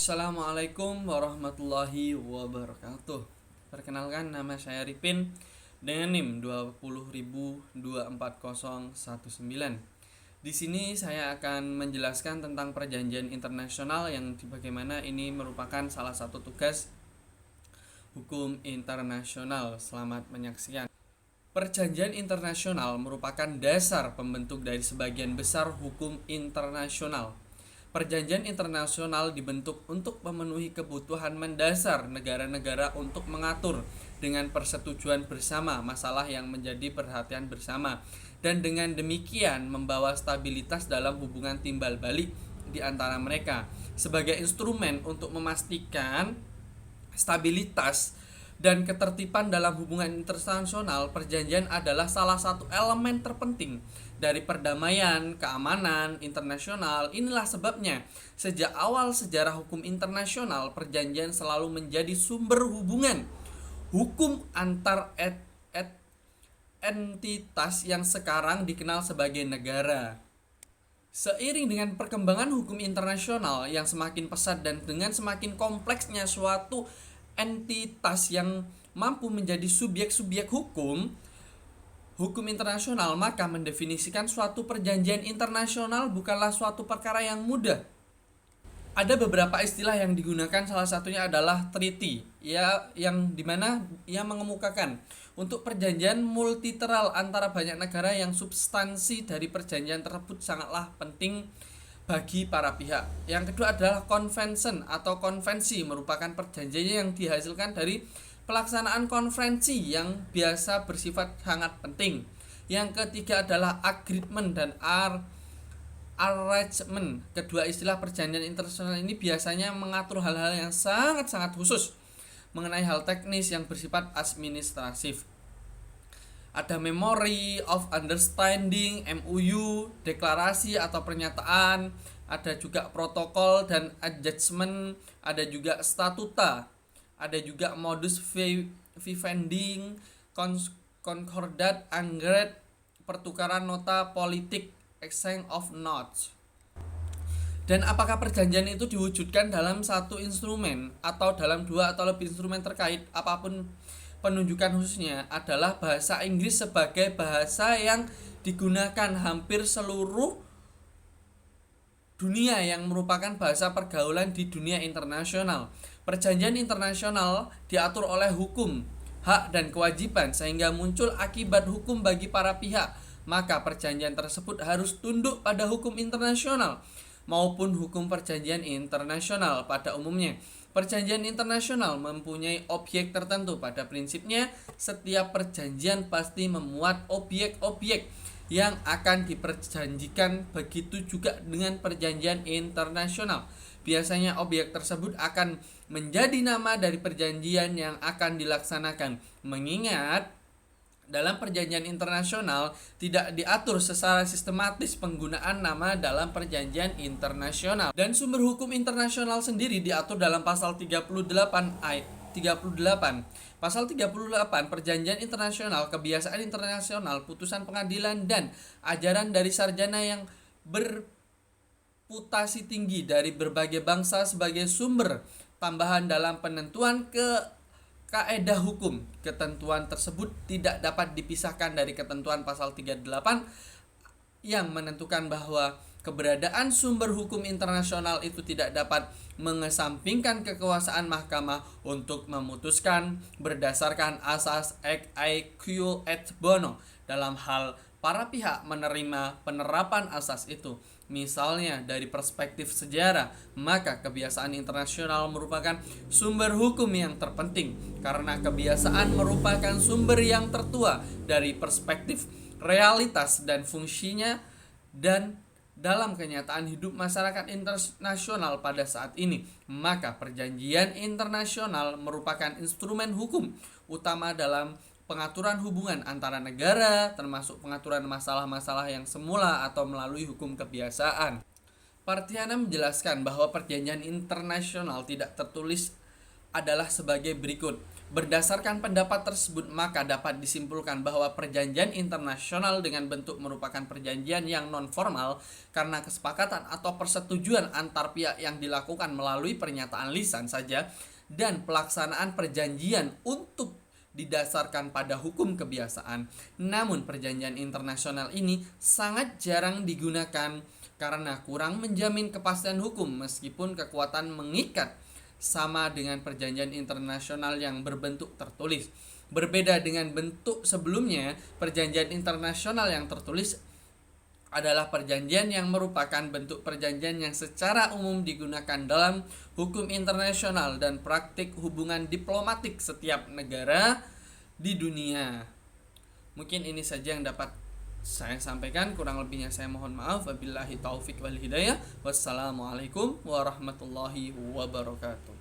Assalamualaikum warahmatullahi wabarakatuh. Perkenalkan, nama saya Ripin dengan NIM 20.24019. Di sini saya akan menjelaskan tentang perjanjian internasional yang bagaimana ini merupakan salah satu tugas hukum internasional. Selamat menyaksikan. Perjanjian internasional merupakan dasar pembentuk dari sebagian besar hukum internasional. Perjanjian internasional dibentuk untuk memenuhi kebutuhan mendasar negara-negara untuk mengatur dengan persetujuan bersama masalah yang menjadi perhatian bersama, dan dengan demikian membawa stabilitas dalam hubungan timbal balik di antara mereka. Sebagai instrumen untuk memastikan stabilitas dan ketertiban dalam hubungan internasional, perjanjian adalah salah satu elemen terpenting dari perdamaian, keamanan internasional. Inilah sebabnya sejak awal sejarah hukum internasional, perjanjian selalu menjadi sumber hubungan hukum antar entitas yang sekarang dikenal sebagai negara. Seiring dengan perkembangan hukum internasional yang semakin pesat dan dengan semakin kompleksnya suatu entitas yang mampu menjadi subjek-subjek hukum internasional, maka mendefinisikan suatu perjanjian internasional bukanlah suatu perkara yang mudah. Ada beberapa istilah yang digunakan, salah satunya adalah treaty, yang dimana ia mengemukakan untuk perjanjian multilateral antara banyak negara yang substansi dari perjanjian tersebut sangatlah penting bagi para pihak. Yang kedua adalah convention atau konvensi, merupakan perjanjian yang dihasilkan dari pelaksanaan konferensi yang biasa bersifat sangat penting. Yang ketiga adalah agreement dan arrangement. Kedua istilah perjanjian internasional ini biasanya mengatur hal-hal yang sangat-sangat khusus mengenai hal teknis yang bersifat administratif. Ada Memory of Understanding, MOU, deklarasi atau pernyataan, ada juga protokol dan adjustment, ada juga statuta, ada juga modus vivendi, concordat, anggaret, pertukaran nota politik, exchange of notes. Dan apakah perjanjian itu diwujudkan dalam satu instrumen atau dalam dua atau lebih instrumen terkait, apapun penunjukan khususnya adalah bahasa Inggris sebagai bahasa yang digunakan hampir seluruh dunia, yang merupakan bahasa pergaulan di dunia internasional. Perjanjian internasional diatur oleh hukum, hak, dan kewajiban sehingga muncul akibat hukum bagi para pihak. Maka perjanjian tersebut harus tunduk pada hukum internasional maupun hukum perjanjian internasional pada umumnya. Perjanjian internasional mempunyai objek tertentu. Pada prinsipnya, setiap perjanjian pasti memuat objek-objek yang akan diperjanjikan. Begitu juga dengan perjanjian internasional. Biasanya objek tersebut akan menjadi nama dari perjanjian yang akan dilaksanakan. Mengingat dalam perjanjian internasional tidak diatur secara sistematis penggunaan nama dalam perjanjian internasional. Dan sumber hukum internasional sendiri diatur dalam pasal 38 ayat 38. Pasal 38, perjanjian internasional, kebiasaan internasional, putusan pengadilan, dan ajaran dari sarjana yang berputasi tinggi dari berbagai bangsa sebagai sumber tambahan dalam penentuan kaedah hukum. Ketentuan tersebut tidak dapat dipisahkan dari ketentuan pasal 38 yang menentukan bahwa keberadaan sumber hukum internasional itu tidak dapat mengesampingkan kekuasaan mahkamah untuk memutuskan berdasarkan asas equo et bono dalam hal para pihak menerima penerapan asas itu. Misalnya dari perspektif sejarah, maka kebiasaan internasional merupakan sumber hukum yang terpenting karena kebiasaan merupakan sumber yang tertua dari perspektif realitas dan fungsinya dan dalam kenyataan hidup masyarakat internasional pada saat ini. Maka perjanjian internasional merupakan instrumen hukum utama dalam pengaturan hubungan antara negara, termasuk pengaturan masalah-masalah yang semula atau melalui hukum kebiasaan. Partiana menjelaskan bahwa perjanjian internasional tidak tertulis adalah sebagai berikut. Berdasarkan pendapat tersebut, maka dapat disimpulkan bahwa perjanjian internasional dengan bentuk merupakan perjanjian yang non-formal karena kesepakatan atau persetujuan antar pihak yang dilakukan melalui pernyataan lisan saja, dan pelaksanaan perjanjian untuk didasarkan pada hukum kebiasaan. Namun perjanjian internasional ini sangat jarang digunakan karena kurang menjamin kepastian hukum, meskipun kekuatan mengikat sama dengan perjanjian internasional yang berbentuk tertulis. Berbeda dengan bentuk sebelumnya, perjanjian internasional yang tertulis adalah perjanjian yang merupakan bentuk perjanjian yang secara umum digunakan dalam hukum internasional dan praktik hubungan diplomatik setiap negara di dunia. Mungkin ini saja yang dapat saya sampaikan, kurang lebihnya saya mohon maaf. Wabillahi taufik wal hidayah. Wassalamualaikum warahmatullahi wabarakatuh.